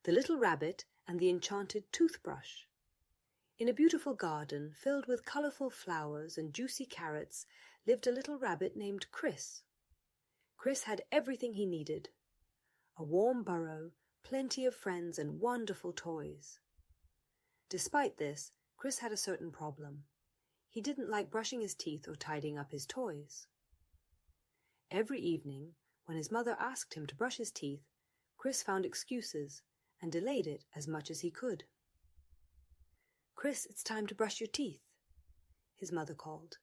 The Little Rabbit and the Enchanted Toothbrush. In a beautiful garden filled with colorful flowers and juicy carrots lived a little rabbit named Krzyś. Krzyś had everything he needed: a warm burrow, plenty of friends, and wonderful toys. Despite this, Krzyś had a certain problem. He didn't like brushing his teeth or tidying up his toys. Every evening, when his mother asked him to brush his teeth, Krzyś found excuses and delayed it as much as he could. "Krzyś, it's time to brush your teeth," his mother called.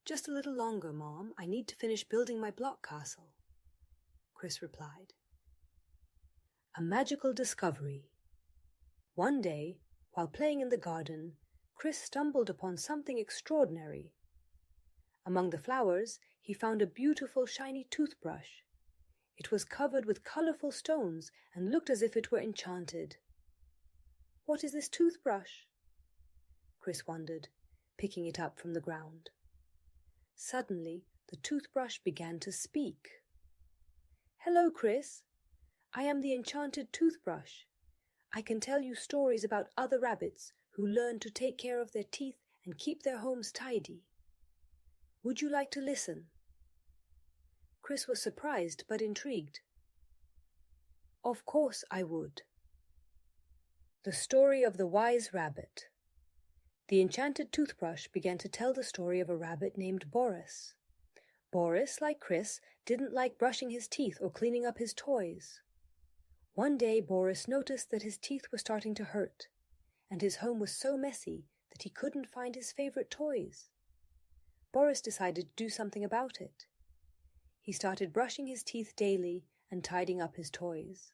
"Just a little longer, Mom. I need to finish building my block castle," Krzyś replied. A magical discovery. One day, while playing in the garden, Krzyś stumbled upon something extraordinary. Among the flowers, he found a beautiful shiny toothbrush. It was covered with colorful stones and looked as if it were enchanted. "What is this toothbrush?" Krzyś wondered, picking it up from the ground. Suddenly, the toothbrush began to speak. "Hello, Krzyś. I am the enchanted toothbrush. I can tell you stories about other rabbits who learn to take care of their teeth and keep their homes tidy. Would you like to listen?" Krzyś was surprised but intrigued. "Of course I would." The Story of the Wise Rabbit. The enchanted toothbrush began to tell the story of a rabbit named Boris. Boris, like Krzyś, didn't like brushing his teeth or cleaning up his toys. One day Boris noticed that his teeth were starting to hurt, and his home was so messy that he couldn't find his favorite toys. Boris decided to do something about it. He started brushing his teeth daily and tidying up his toys.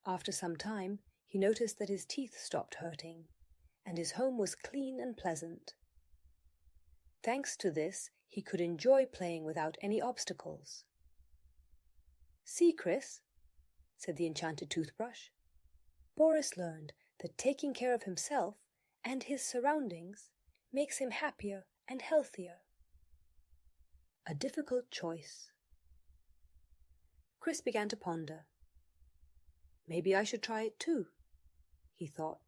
After some time, he noticed that his teeth stopped hurting, and his home was clean and pleasant. Thanks to this, he could enjoy playing without any obstacles. "See, Krzyś," said the enchanted toothbrush. "Boris learned that taking care of himself and his surroundings makes him happier and healthier." A difficult choice. Krzyś began to ponder. "Maybe I should try it too," he thought.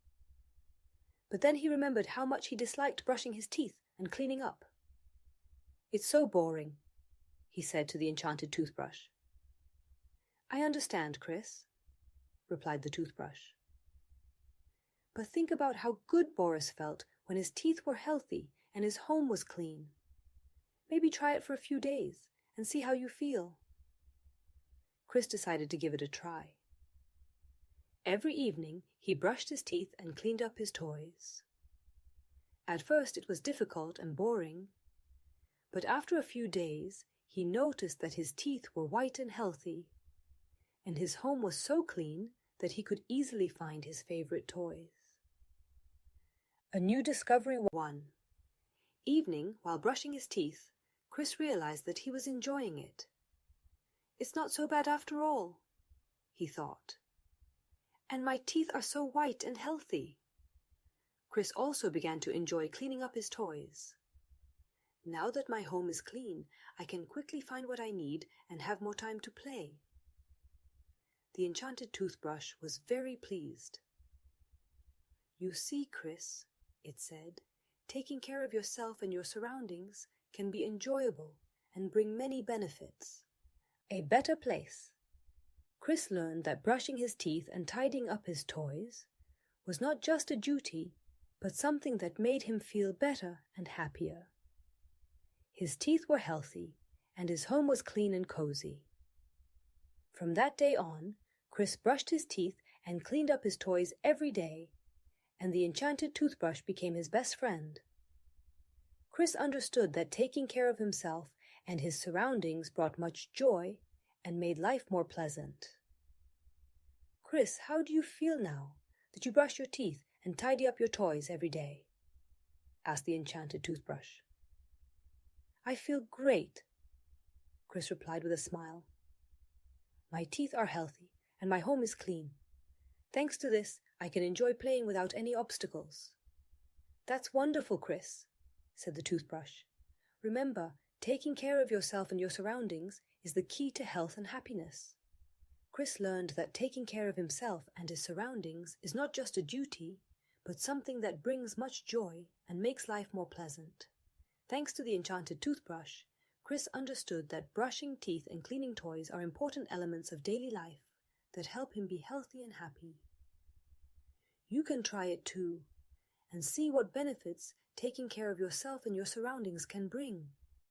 But then he remembered how much he disliked brushing his teeth and cleaning up. "It's so boring," he said to the enchanted toothbrush. "I understand, Krzyś," replied the toothbrush. "But think about how good Boris felt when his teeth were healthy and his home was clean. Maybe try it for a few days and see how you feel." Krzyś decided to give it a try. Every evening he brushed his teeth and cleaned up his toys. At first it was difficult and boring, but after a few days he noticed that his teeth were white and healthy, and his home was so clean that he could easily find his favorite toys. A new discovery. 1. Evening, while brushing his teeth, Krzyś realized that he was enjoying it. "It's not so bad after all," he thought. "And my teeth are so white and healthy." Krzyś also began to enjoy cleaning up his toys. "Now that my home is clean, I can quickly find what I need and have more time to play." The enchanted toothbrush was very pleased. "You see, Krzyś," it said, "taking care of yourself and your surroundings can be enjoyable and bring many benefits. A better place." Krzyś learned that brushing his teeth and tidying up his toys was not just a duty, but something that made him feel better and happier. His teeth were healthy, and his home was clean and cozy. From that day on, Krzyś brushed his teeth and cleaned up his toys every day, and the enchanted toothbrush became his best friend. Krzyś understood that taking care of himself and his surroundings brought much joy and made life more pleasant. Krzyś, how do you feel now that you brush your teeth and tidy up your toys every day?" asked the enchanted toothbrush. "I feel great," Krzyś replied with a smile. "My teeth are healthy and my home is clean. Thanks to this, I can enjoy playing without any obstacles." "That's wonderful, Krzyś," said the toothbrush. "Remember, taking care of yourself and your surroundings is the key to health and happiness." Krzyś learned that taking care of himself and his surroundings is not just a duty, but something that brings much joy and makes life more pleasant. Thanks to the enchanted toothbrush, Krzyś understood that brushing teeth and cleaning toys are important elements of daily life that help him be healthy and happy. You can try it too, and see what benefits taking care of yourself and your surroundings can bring.